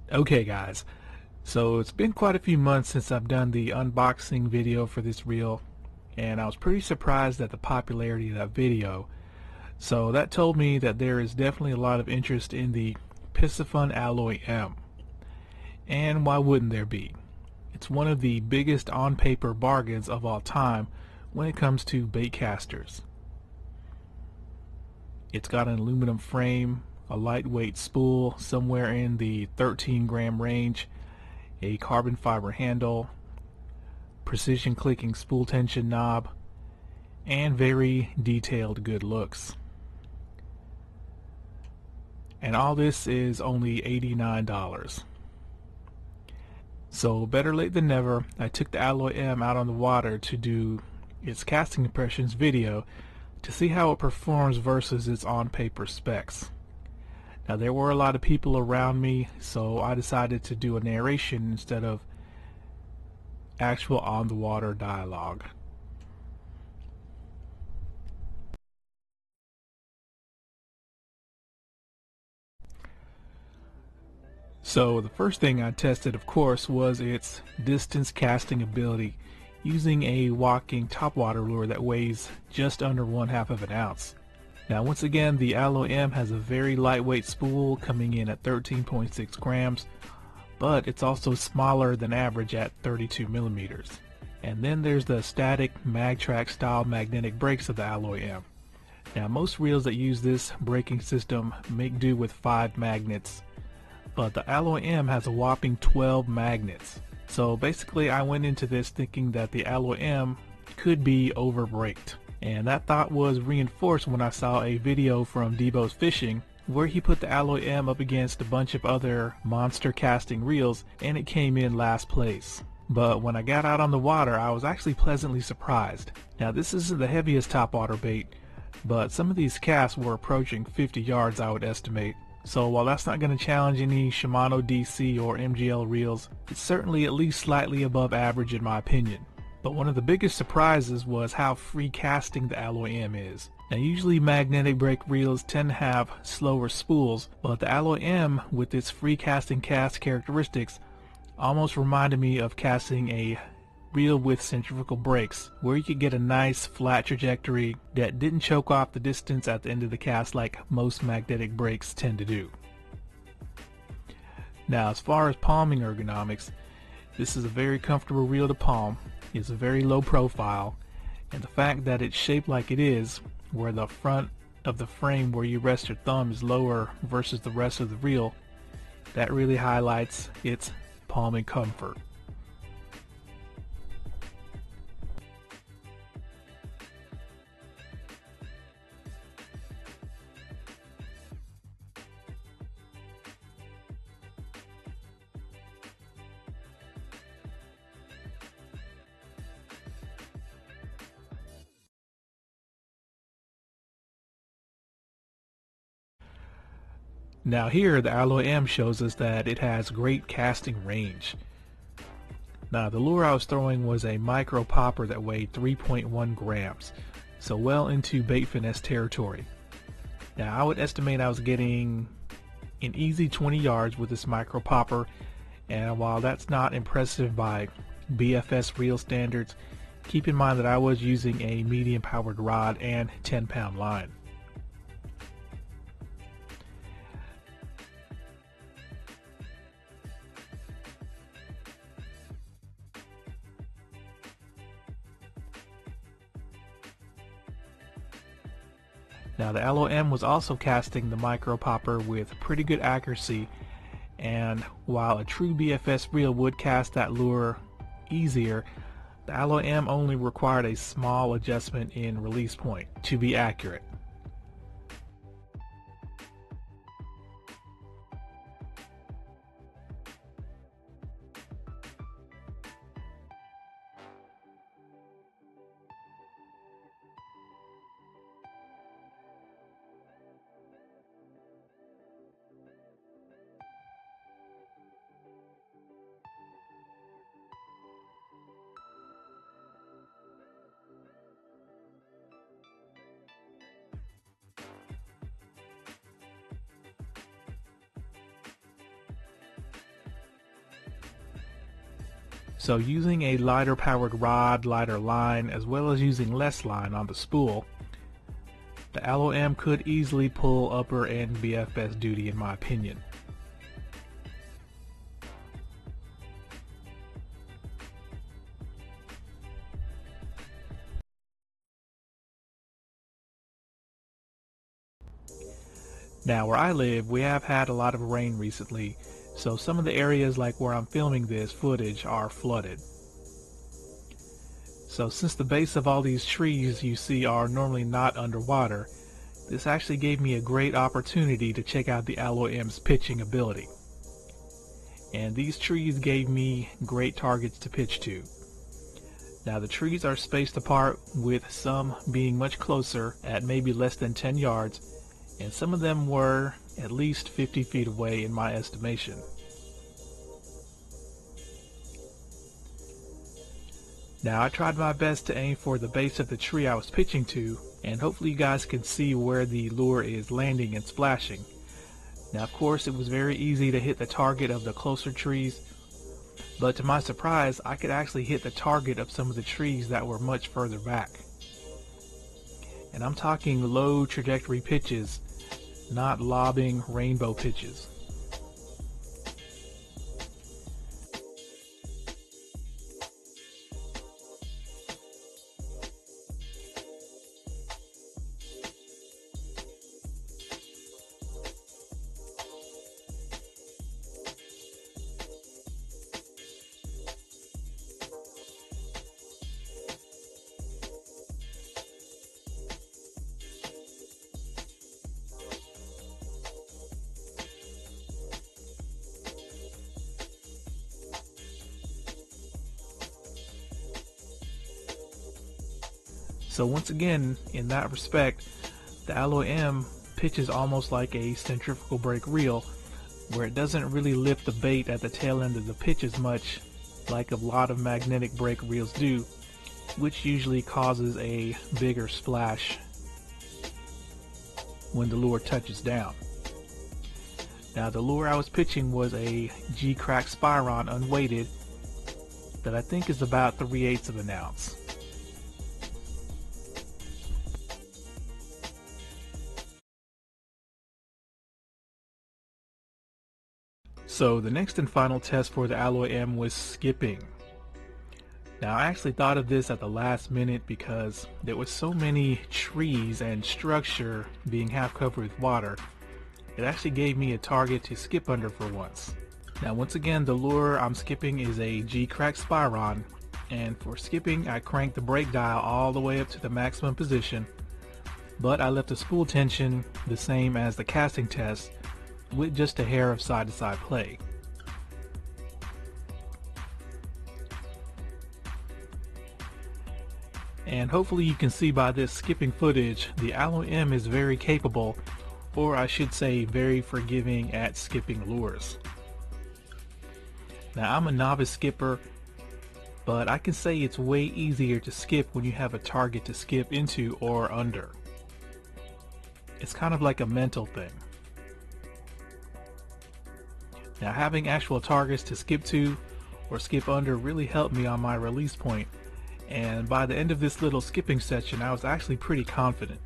Okay guys, so it's been quite a few months since I've done the unboxing video for this reel, and I was pretty surprised at the popularity of that video. So that told me that there is definitely a lot of interest in the Piscifun Alloy M. And why wouldn't there be? It's one of the biggest on-paper bargains of all time when it comes to bait casters. It's got an aluminum frame, a lightweight spool somewhere in the 13-gram range, a carbon fiber handle, precision clicking spool tension knob, and very detailed good looks. And all this is only $89. So better late than never, I took the Alloy M out on the water to do its casting impressions video to see how it performs versus its on-paper specs. Now there were a lot of people around me, so I decided to do a narration instead of actual on-the-water dialogue. So the first thing I tested, of course, was its distance casting ability using a walking topwater lure that weighs just under 1/2 of an ounce. Now once again, the Alloy M has a very lightweight spool coming in at 13.6 grams, but it's also smaller than average at 32 millimeters. And then there's the static MagTrack style magnetic brakes of the Alloy M. Now most reels that use this braking system make do with 5 magnets, but the Alloy M has a whopping 12 magnets. So basically I went into this thinking that the Alloy M could be over braked. And that thought was reinforced when I saw a video from Debo's Fishing where he put the Alloy M up against a bunch of other monster casting reels and it came in last place. But when I got out on the water, I was actually pleasantly surprised. Now this isn't the heaviest topwater bait, but some of these casts were approaching 50 yards I would estimate. So while that's not going to challenge any Shimano DC or MGL reels, it's certainly at least slightly above average in my opinion. But one of the biggest surprises was how free casting the Alloy M is. Now usually magnetic brake reels tend to have slower spools, but the Alloy M with its free casting cast characteristics almost reminded me of casting a reel with centrifugal brakes, where you could get a nice flat trajectory that didn't choke off the distance at the end of the cast like most magnetic brakes tend to do. Now as far as palming ergonomics, this is a very comfortable reel to palm. It's a very low profile, and the fact that it's shaped like it is, where the front of the frame where you rest your thumb is lower versus the rest of the reel, that really highlights its palming comfort. Now here the Alloy M shows us that it has great casting range. Now the lure I was throwing was a micro popper that weighed 3.1 grams, so well into bait finesse territory. Now I would estimate I was getting an easy 20 yards with this micro popper, and while that's not impressive by BFS reel standards, keep in mind that I was using a medium powered rod and 10-pound line. Now the Alloy M was also casting the micro popper with pretty good accuracy, and while a true BFS reel would cast that lure easier, the Alloy M only required a small adjustment in release point to be accurate. So using a lighter powered rod, lighter line, as well as using less line on the spool, the Alloy M could easily pull upper and BFS duty in my opinion. Now where I live, we have had a lot of rain recently, so some of the areas like where I'm filming this footage are flooded. So since the base of all these trees you see are normally not underwater, this actually gave me a great opportunity to check out the Alloy M's pitching ability. And these trees gave me great targets to pitch to. Now the trees are spaced apart, with some being much closer at maybe less than 10 yards, and some of them were at least 50 feet away in my estimation. Now I tried my best to aim for the base of the tree I was pitching to, and hopefully you guys can see where the lure is landing and splashing. Now of course it was very easy to hit the target of the closer trees, but to my surprise I could actually hit the target of some of the trees that were much further back. And I'm talking low trajectory pitches, not lobbing rainbow pitches. So once again, in that respect, the Alloy M pitches almost like a centrifugal brake reel, where it doesn't really lift the bait at the tail end of the pitch as much like a lot of magnetic brake reels do, which usually causes a bigger splash when the lure touches down. Now the lure I was pitching was a G-Crack Spiron unweighted that I think is about 3/8 of an ounce. So the next and final test for the Alloy M was skipping. Now I actually thought of this at the last minute because there was so many trees and structure being half covered with water. It actually gave me a target to skip under for once. Now once again, the lure I'm skipping is a G-Crack Spiron, and for skipping I cranked the brake dial all the way up to the maximum position, but I left the spool tension the same as the casting test, with just a hair of side-to-side play. And hopefully you can see by this skipping footage, the Alloy M is very capable, or I should say very forgiving at skipping lures. Now I'm a novice skipper, but I can say it's way easier to skip when you have a target to skip into or under. It's kind of like a mental thing. Now having actual targets to skip to or skip under really helped me on my release point, and by the end of this little skipping session I was actually pretty confident.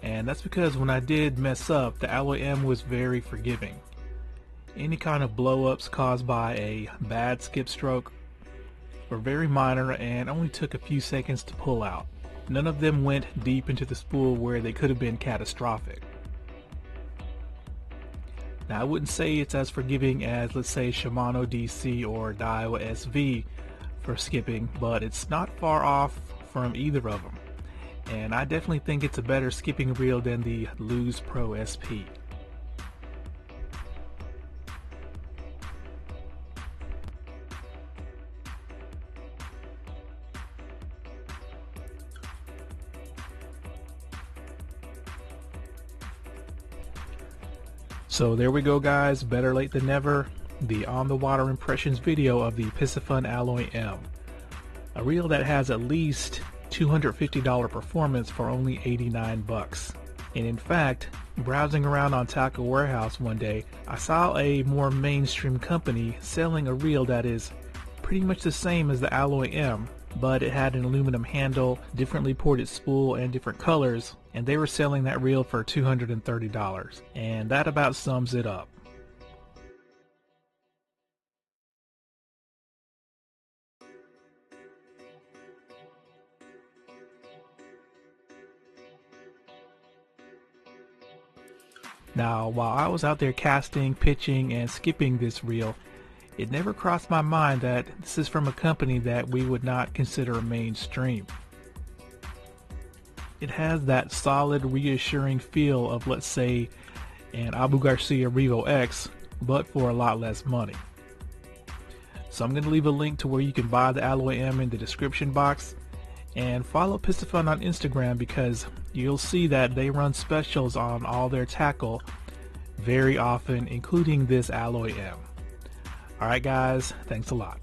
And that's because when I did mess up, the Alloy M was very forgiving. Any kind of blow-ups caused by a bad skip stroke were very minor and only took a few seconds to pull out. None of them went deep into the spool where they could have been catastrophic. Now I wouldn't say it's as forgiving as, let's say, Shimano DC or DAIWA SV for skipping, but it's not far off from either of them. And I definitely think it's a better skipping reel than the LEWS Pro SP. So there we go guys, better late than never, the on the water impressions video of the Piscifun Alloy M. A reel that has at least $250 performance for only 89 bucks. And in fact, Browsing around on Tackle Warehouse one day, I saw a more mainstream company selling a reel that is pretty much the same as the Alloy M, but it had an aluminum handle, differently ported spool, and different colors, and they were selling that reel for $230, and that about sums it up. Now, while I was out there casting, pitching, and skipping this reel, it never crossed my mind that this is from a company that we would not consider mainstream. It has that solid, reassuring feel of, let's say, an Abu Garcia REVO X, but for a lot less money. So I'm going to leave a link to where you can buy the Alloy M in the description box, and follow Piscifun on Instagram because you'll see that they run specials on all their tackle very often, including this Alloy M. Alright guys, thanks a lot.